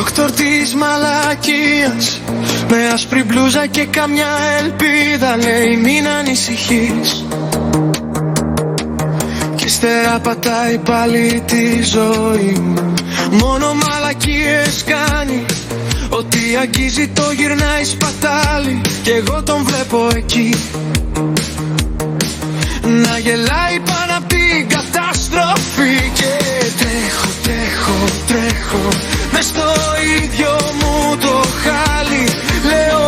Δόκτωρ της μαλακίας, με άσπρη μπλούζα και καμιά ελπίδα, λέει μην ανησυχείς. Κι ύστερα πατάει πάλι τη ζωή μου. Μόνο μαλακίες κάνει, ό,τι αγγίζει το γυρνάει σπατάλι. Κι εγώ τον βλέπω εκεί να γελάει πάνω απ' την καταστροφή. Και τρέχω, τρέχω, τρέχω μες στο ίδιο μου το χάλι. Λέω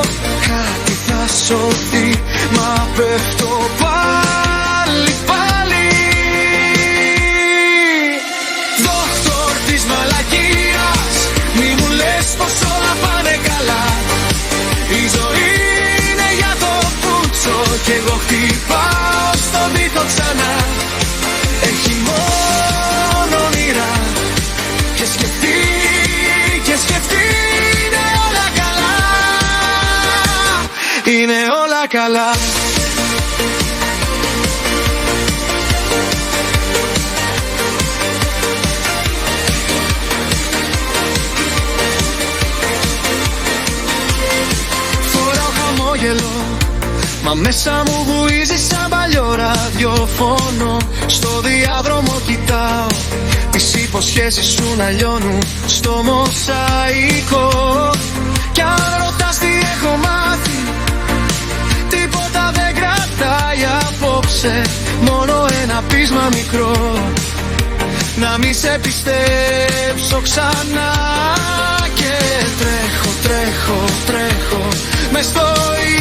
κάτι θα σωθεί, μα πέφτω πάλι, πάλι. Δόκτωρ της μαλακίας, μη μου λες πως όλα πάνε καλά. Η ζωή είναι για το πούτσο κι εγώ χτυπάω στον τοίχο ξανά. Έχει μόνο όνειρα και σκεφτεί, και σκεφτεί. Είναι όλα καλά, είναι όλα καλά. Φοράω χαμόγελο, μα μέσα μου βουίζει σαν παλιό ραδιοφώνο. Στο διάδρομο κοιτάω τις υποσχέσεις σου να λιώνουν στο μοσαϊκό. Κι αν ρωτάς τι έχω μάθει, τίποτα δεν κρατάει απόψε. Μόνο ένα πείσμα μικρό, να μη σε πιστέψω ξανά. Και τρέχω, τρέχω, τρέχω μες στο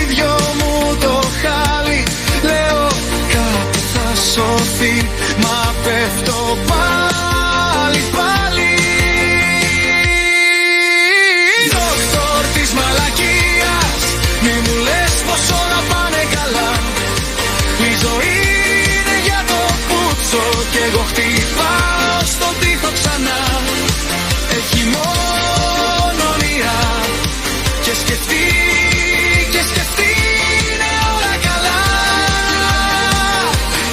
ίδιο μου το χάλι. Λέω κάτι θα σωθεί, μα πέφτω πάλι, πάλι. Δόκτωρ της μαλακίας, μη μου λες πως όλα πάνε καλά. Η ζωή είναι για το πούτσο κι εγώ χτυπάω στον τοίχο ξανά. Έχει μόνο όνειρα και σκεφτεί, και σκεφτεί. Είναι όλα καλά,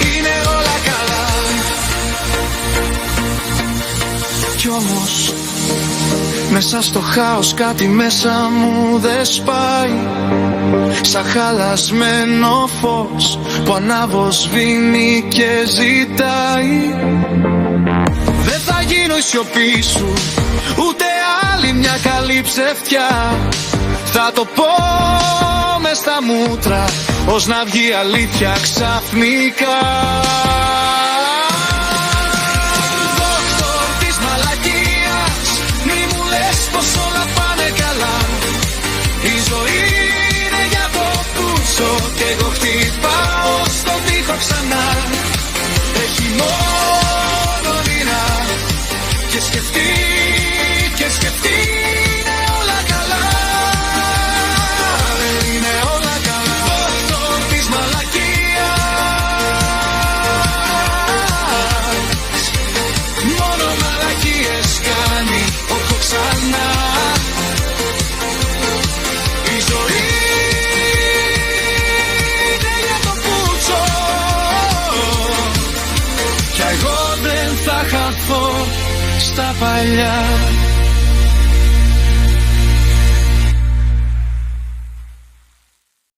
είναι όλα καλά. Κι όμως μέσα στο χάος κάτι μέσα μου δεν σπάει. Σαν χαλασμένο φως που ανάβω, σβήνει και ζητάει. Δεν θα γίνω η σιωπή σου, ούτε άλλη μια καλή ψευτιά. Θα το πω μες στα μούτρα, ως να βγει αλήθεια ξαφνικά. Δόκτωρ της μαλακίας, μη μου λες πως όλα πάνε καλά. Η ζωή είναι για το πούτσο κι εγώ χτυπάω στον τοίχο ξανά. Έχει μόνο όνειρα και σκεφτεί, και σκεφτεί. Είναι όλα καλά, είναι όλα καλά. Δόκτωρ της μαλακίας, μόνο μαλακίες κάνει, όχι ξανά. Η ζωή είναι για το πούτσο κι εγώ δεν θα χαθώ στα παλιά.